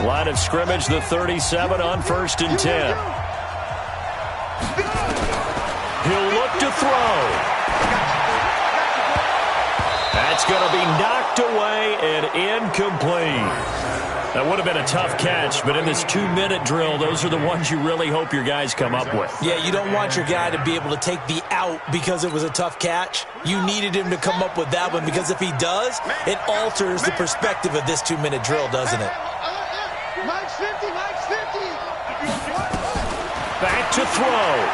Line of scrimmage, the 37 on 1st and 10. He'll look to throw. That's going to be knocked away and incomplete. That would have been a tough catch, but in this 2-minute drill, those are the ones you really hope your guys come up with. Yeah, you don't want your guy to be able to take the out because it was a tough catch. You needed him to come up with that one, because if he does, it alters the perspective of this 2-minute drill, doesn't it? Mike's 50, Mike's 50. Back to throw.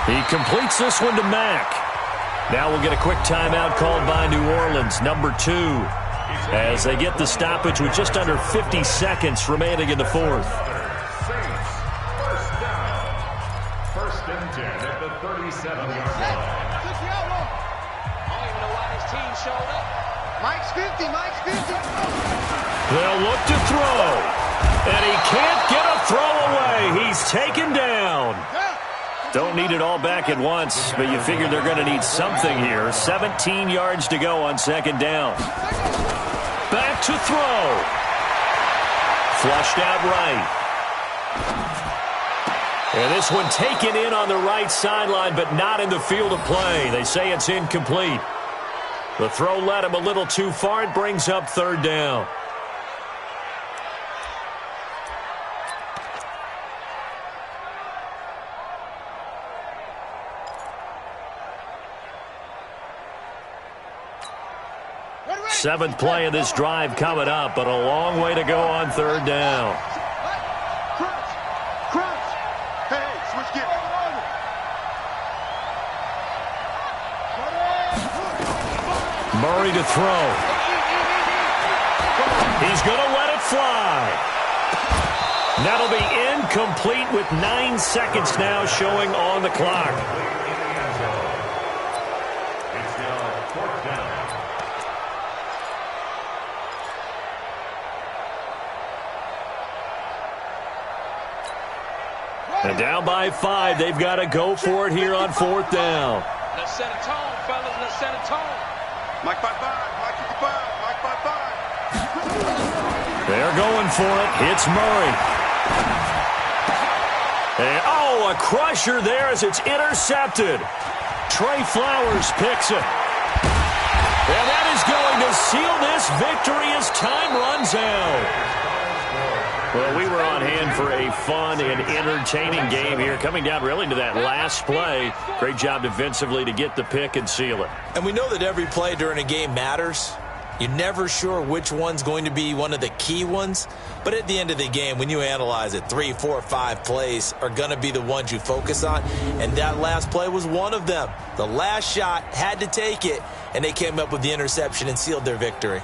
He completes this one to Mack. Now we'll get a quick timeout called by New Orleans, number 2, as they get the stoppage with just under 50 seconds remaining in the fourth. Saints, 1st down. 1st and 10 at the 37-yard line. I don't even know why his team showed up. Mike's 50, Mike's 50. They'll look to throw, and he can't get a throw away. He's taken down. Don't need it all back at once, but you figure they're going to need something here. 17 yards to go on 2nd down. Back to throw. Flushed out right. And this one taken in on the right sideline, but not in the field of play. They say it's incomplete. The throw led him a little too far. It brings up 3rd down. 7th play of this drive coming up, but a long way to go on 3rd down. Crunch. Hey, switch gears. Murray to throw. He's going to let it fly. That'll be incomplete with 9 seconds now showing on the clock. It's now 4th down. And down by 5. They've got to go for it here on 4th down. Let's set a tone, fellas. Let's set a tone. Mike by 5. Mike 55. Mike by 5. They're going for it. It's Murray. And, a crusher there as it's intercepted. Trey Flowers picks it. And that is going to seal this victory as time runs out. Well, we were on hand for a fun and entertaining game here, coming down really to that last play. Great job defensively to get the pick and seal it. And we know that every play during a game matters. You're never sure which one's going to be one of the key ones. But at the end of the game, when you analyze it, 3, 4, 5 plays are going to be the ones you focus on. And that last play was one of them. The last shot had to take it, and they came up with the interception and sealed their victory.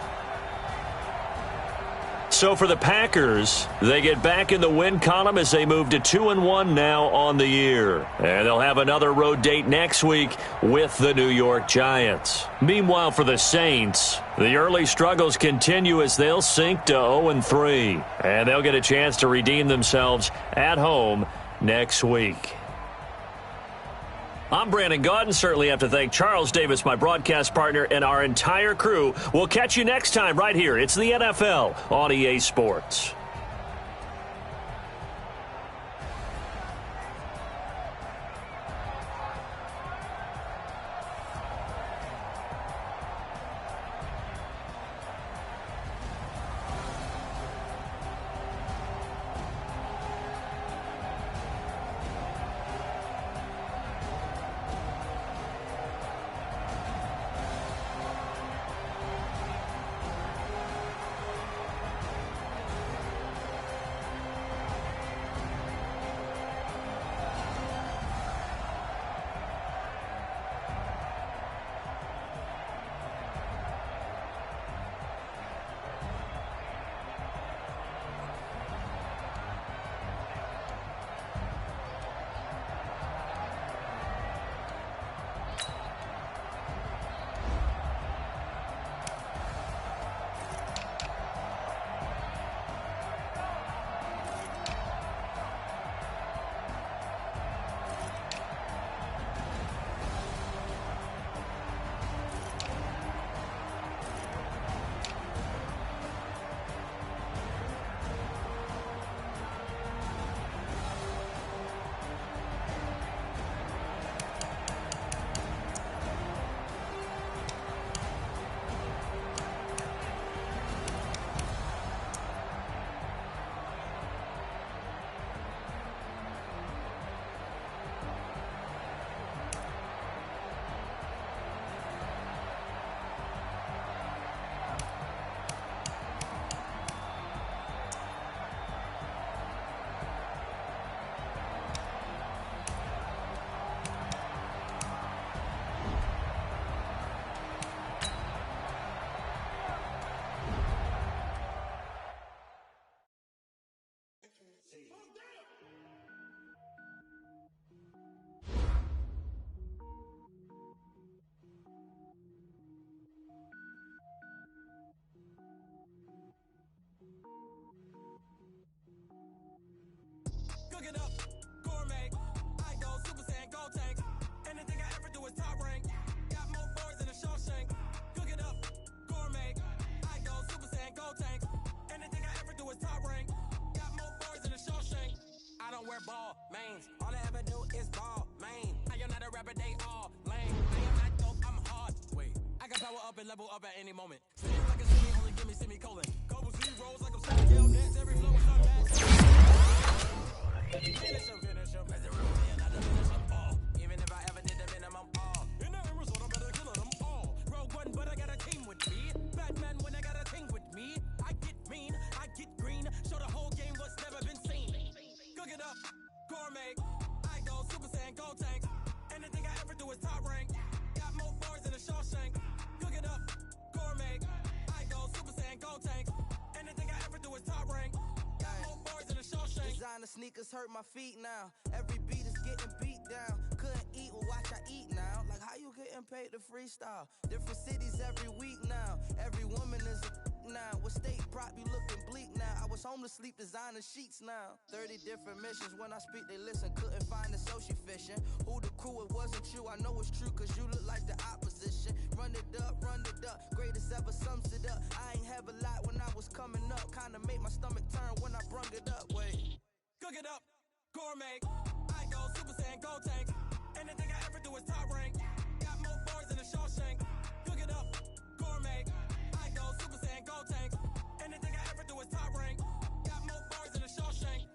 So for the Packers, they get back in the win column as they move to 2-1 now on the year. And they'll have another road date next week with the New York Giants. Meanwhile, for the Saints, the early struggles continue as they'll sink to 0-3. And they'll get a chance to redeem themselves at home next week. I'm Brandon Gaudin. Certainly have to thank Charles Davis, my broadcast partner, and our entire crew. We'll catch you next time right here. It's the NFL on EA Sports. Cook it up, gourmet. I go Super Saiyan, gold tank. Anything I ever do is top rank. Got more boys than a Shawshank. Cook it up, gourmet. I go Super Saiyan, gold tank. Anything I ever do is top rank. Got more boys than a Shawshank. I don't wear ball mains. All I ever do is ball main. I am not a rapper, they all lame. I am not dope, I'm hard. Wait, I can power up and level up at any moment. Feel like a semi, only give me semicolon. Couple zeros like I'm saying, yo, dance every flow is unmatched. Finish him, as a real man, I finish them all. Even if I ever did the minimum all. In the result, I'm better killing them all. Rogue one, but I got a team with me. Batman sneakers hurt my feet now. Every beat is getting beat down. Couldn't eat, well watch I eat now. Like how you getting paid to freestyle? Different cities every week now. Every woman is a now. With state prop, you looking bleak now. I was home to sleep, designing sheets now. 30 different missions. When I speak, they listen. Couldn't find the social fishing. Who the crew, it wasn't you. I know it's true, cause you look like the opposition. Run it up, greatest ever sums it up. I ain't have a lot when I was coming up. Kinda made my stomach turn when I brung it up. Wait. Cook it up, gourmet. I go Super Saiyan, gold tank. Anything I ever do is top rank. Got more bars than a Shawshank. Cook it up, gourmet. I go Super Saiyan, gold tank. Anything I ever do is top rank. Got more bars than a Shawshank.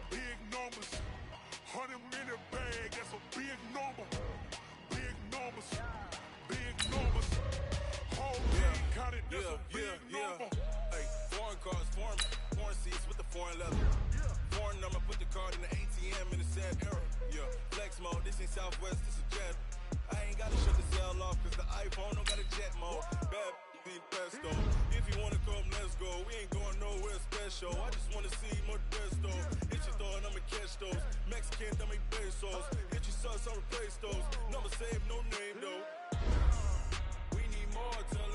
Big numbers, 100-minute bag, that's a big number. Big numbers, whole team counted, that's a big number. Hey, foreign cars, foreign seats with the foreign leather. Foreign number, put the card in the ATM in the sad era. Yeah, flex mode, this ain't Southwest, this is jet. I ain't gotta shut the cell off, cause the iPhone don't got a jet mode. Bad being pesto. If you wanna come, let's go. We ain't going nowhere special. I just wanna see more desto. Hit your thought, I'ma catch those. Mexican, dummy pesos. Hit your sauce, I'll replace those. Number saved, no name though. We need more time.